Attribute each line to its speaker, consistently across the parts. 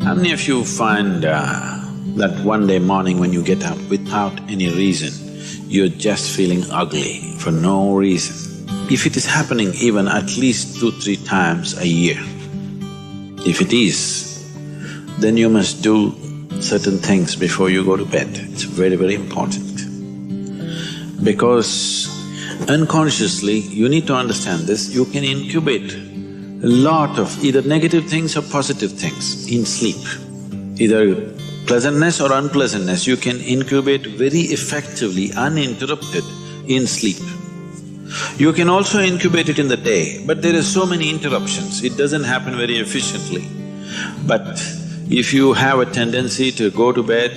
Speaker 1: How many of you find that one day morning when you get up without any reason, you're just feeling ugly for no reason? If it is happening even at least 2-3 times a year, if it is, then you must do certain things before you go to bed. It's very, very important. Because unconsciously, you need to understand this, you can incubate a lot of either negative things or positive things in sleep. Either pleasantness or unpleasantness, you can incubate very effectively, uninterrupted in sleep. You can also incubate it in the day, but there are so many interruptions, it doesn't happen very efficiently. But if you have a tendency to go to bed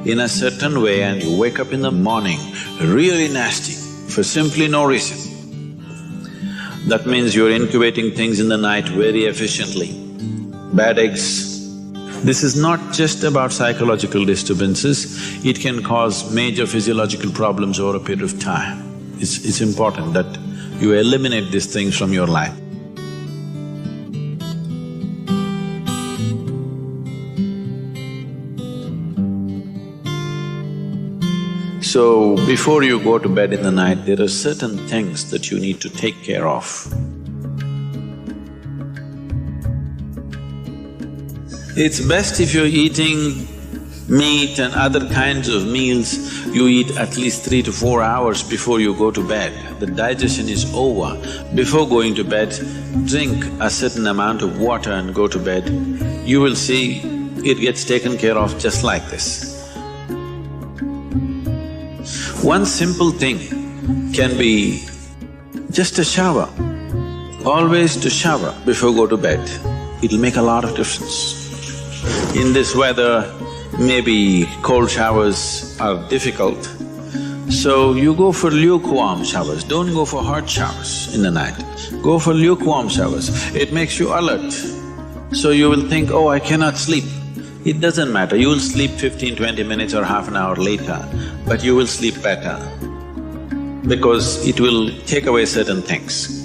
Speaker 1: in a certain way and you wake up in the morning really nasty for simply no reason, that means you're incubating things in the night very efficiently. Bad eggs. This is not just about psychological disturbances, it can cause major physiological problems over a period of time. It's important that you eliminate these things from your life. So, before you go to bed in the night, there are certain things that you need to take care of. It's best if you're eating meat and other kinds of meals, you eat at least 3 to 4 hours before you go to bed. The digestion is over. Before going to bed, drink a certain amount of water and go to bed. You will see it gets taken care of just like this. One simple thing can be just a shower. Always to shower before go to bed, it'll make a lot of difference. In this weather, maybe cold showers are difficult, so you go for lukewarm showers, don't go for hot showers in the night. Go for lukewarm showers, it makes you alert. So you will think, oh, I cannot sleep. It doesn't matter, you will sleep 15-20 minutes or half an hour later, but you will sleep better because it will take away certain things.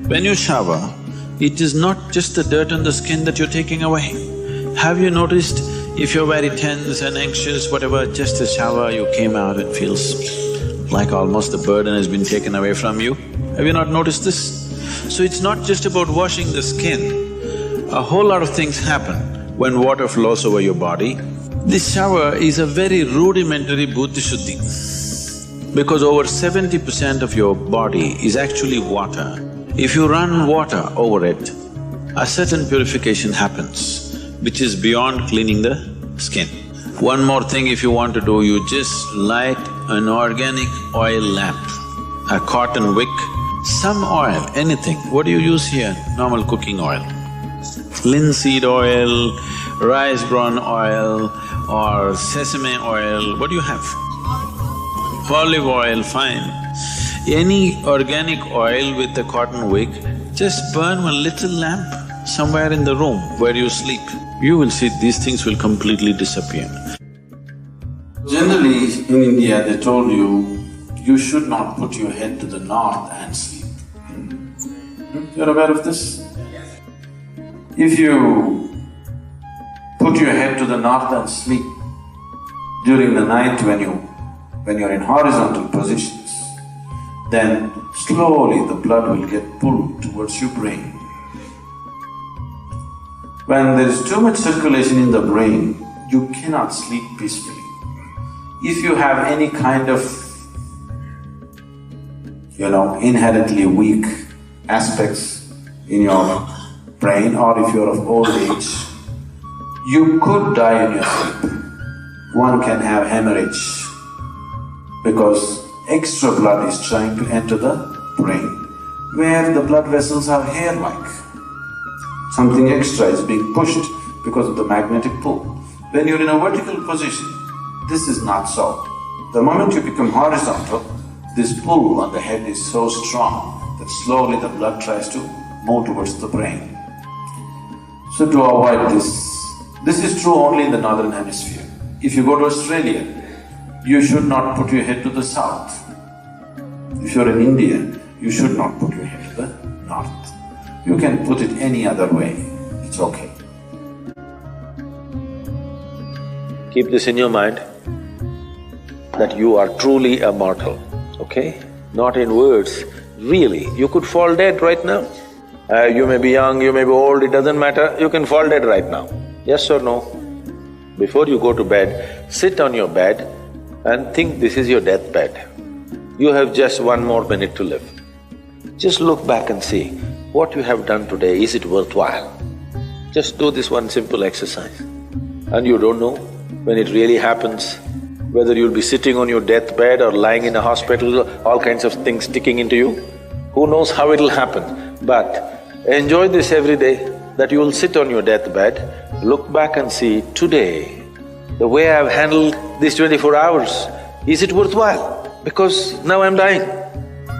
Speaker 1: When you shower, it is not just the dirt on the skin that you're taking away. Have you noticed if you're very tense and anxious, whatever, just a shower, you came out, it feels like almost the burden has been taken away from you? Have you not noticed this? So it's not just about washing the skin, a whole lot of things happen when water flows over your body. This shower is a very rudimentary buddhi shuddhi because over 70% of your body is actually water. If you run water over it, a certain purification happens, which is beyond cleaning the skin. One more thing if you want to do, you just light an organic oil lamp, a cotton wick, some oil, anything. What do you use here? Normal cooking oil. Linseed oil, rice bran oil or sesame oil, what do you have? Olive oil, fine. Any organic oil with a cotton wick, just burn one little lamp somewhere in the room where you sleep. You will see these things will completely disappear. Generally, in India, they told you, you should not put your head to the north and sleep. You're aware of this? If you put your head to the north and sleep during the night when you're in horizontal positions, then slowly the blood will get pulled towards your brain. When there is too much circulation in the brain, you cannot sleep peacefully. If you have any kind of, inherently weak aspects in your brain, or if you're of old age, you could die in your sleep. One can have hemorrhage because extra blood is trying to enter the brain, where the blood vessels are hair-like. Something extra is being pushed because of the magnetic pull. When you're in a vertical position, this is not so. The moment you become horizontal, this pull on the head is so strong that slowly the blood tries to move towards the brain. So to avoid this is true only in the northern hemisphere. If you go to Australia, you should not put your head to the south. If you're in India, you should not put your head to the north. You can put it any other way, it's okay. Keep this in your mind, that you are truly a mortal, okay? Not in words, really. You could fall dead right now. You may be young, you may be old, it doesn't matter, you can fall dead right now. Yes or no? Before you go to bed, sit on your bed and think this is your deathbed. You have just 1 more minute to live. Just look back and see, what you have done today, is it worthwhile? Just do this one simple exercise. And you don't know when it really happens, whether you'll be sitting on your deathbed or lying in a hospital, all kinds of things sticking into you. Who knows how it'll happen? But enjoy this every day, that you will sit on your deathbed, look back and see, today, the way I've handled these 24 hours, is it worthwhile? Because now I'm dying.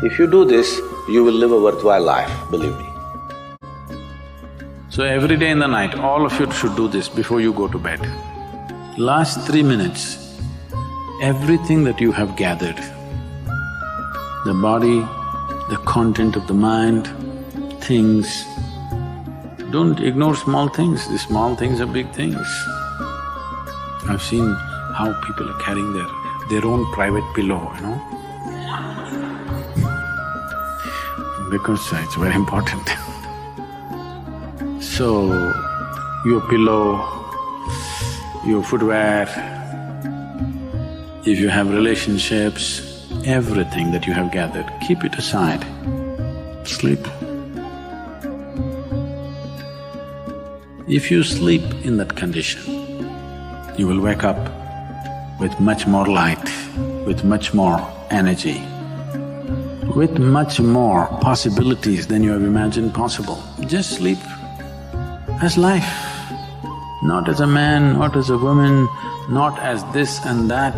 Speaker 1: If you do this, you will live a worthwhile life, believe me. So every day in the night, all of you should do this before you go to bed. Last 3 minutes, everything that you have gathered, the body, the content of the mind, things, don't ignore small things, the small things are big things. I've seen how people are carrying their own private pillow, you know, because it's very important. So, your pillow, your footwear, if you have relationships, everything that you have gathered, keep it aside, sleep. If you sleep in that condition, you will wake up with much more light, with much more energy, with much more possibilities than you have imagined possible. Just sleep as life, not as a man, not as a woman, not as this and that.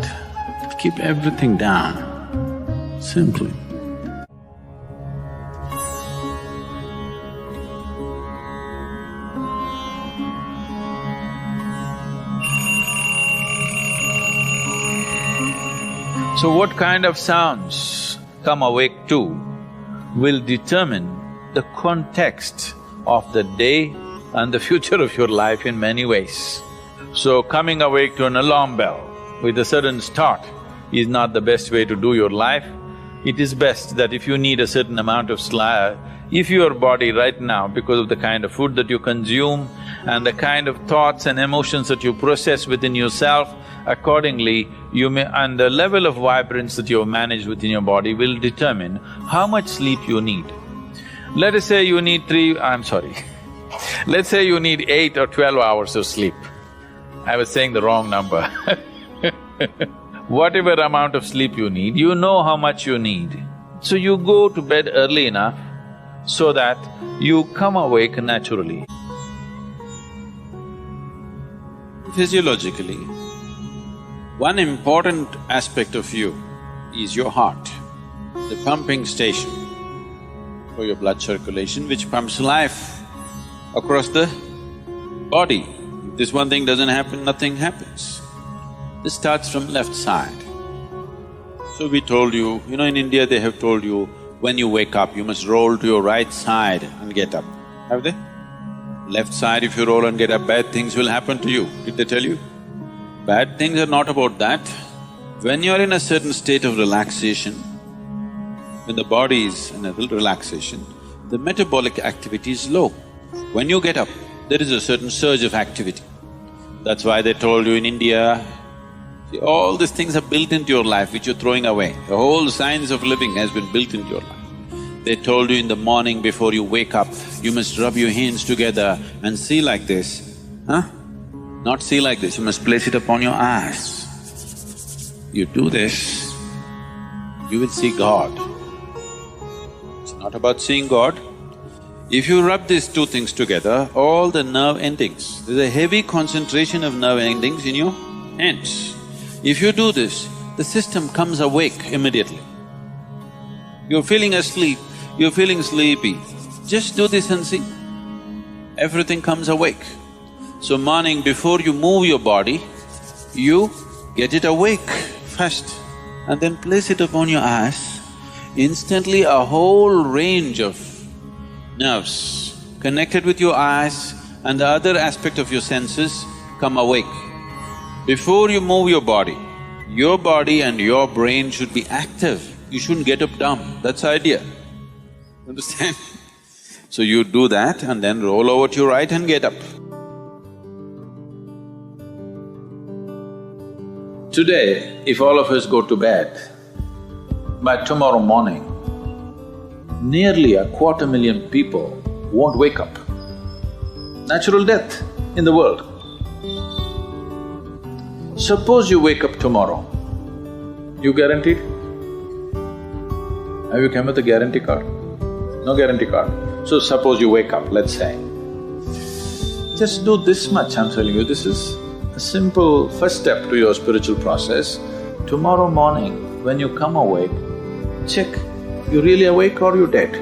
Speaker 1: Keep everything down, simply. So what kind of sounds come awake to will determine the context of the day and the future of your life in many ways. So coming awake to an alarm bell with a sudden start is not the best way to do your life. It is best that if you need a certain amount of sleep, if your body right now, because of the kind of food that you consume and the kind of thoughts and emotions that you process within yourself, accordingly you may… and the level of vibrance that you have managed within your body will determine how much sleep you need. Let us say you need let's say you need 8 or 12 hours of sleep. I was saying the wrong number Whatever amount of sleep you need, you know how much you need. So you go to bed early enough so that you come awake naturally. Physiologically, one important aspect of you is your heart, the pumping station for your blood circulation, which pumps life across the body. If this one thing doesn't happen, nothing happens. This starts from left side. So we told you, in India they have told you, when you wake up, you must roll to your right side and get up. Have they? Left side, if you roll and get up, bad things will happen to you. Did they tell you? Bad things are not about that. When you're in a certain state of relaxation, when the body is in a relaxation, the metabolic activity is low. When you get up, there is a certain surge of activity. That's why they told you in India, see, all these things are built into your life which you're throwing away. The whole science of living has been built into your life. They told you in the morning before you wake up, you must rub your hands together and see like this, huh? Not see like this, you must place it upon your eyes. You do this, you will see God. It's not about seeing God. If you rub these two things together, all the nerve endings, there's a heavy concentration of nerve endings in your hands. If you do this, the system comes awake immediately. You're feeling asleep, you're feeling sleepy, just do this and see. Everything comes awake. So morning before you move your body, you get it awake first and then place it upon your eyes. Instantly a whole range of nerves connected with your eyes and the other aspect of your senses come awake. Before you move your body and your brain should be active. You shouldn't get up dumb, that's the idea. Understand? So you do that and then roll over to your right and get up. Today, if all of us go to bed, by tomorrow morning, nearly 250,000 people won't wake up. Natural death in the world. Suppose you wake up tomorrow, you guaranteed? Have you come with a guarantee card? No guarantee card. So suppose you wake up, let's say. Just do this much, I'm telling you, this is a simple first step to your spiritual process. Tomorrow morning, when you come awake, check, you really awake or you dead?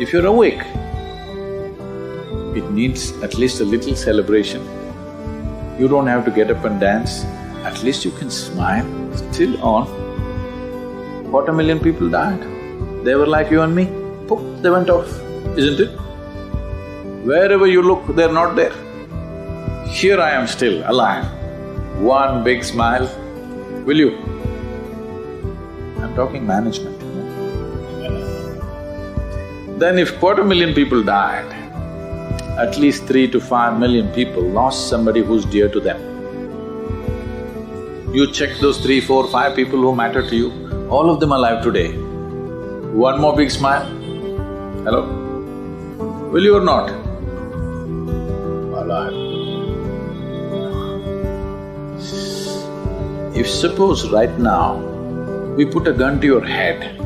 Speaker 1: If you're awake, it needs at least a little celebration. You don't have to get up and dance, at least you can smile, still on. 250,000 people died. They were like you and me, poof, they went off, isn't it? Wherever you look, they're not there. Here I am still, alive. One big smile, will you? I'm talking management, you know? Then if 250,000 people died, at least 3 to 5 million people lost somebody who's dear to them. You check those 3, 4, 5 people who matter to you, all of them alive today. One more big smile, hello? Will you or not? Alive. If suppose right now, we put a gun to your head,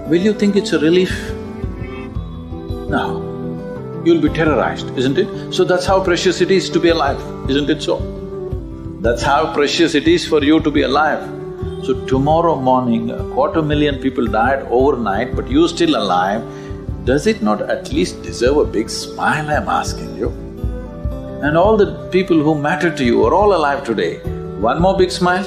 Speaker 1: will you think it's a relief? No. You'll be terrorized, isn't it? So that's how precious it is to be alive, isn't it so? That's how precious it is for you to be alive. So tomorrow morning, 250,000 people died overnight, but you're still alive. Does it not at least deserve a big smile, I'm asking you? And all the people who matter to you are all alive today. One more big smile?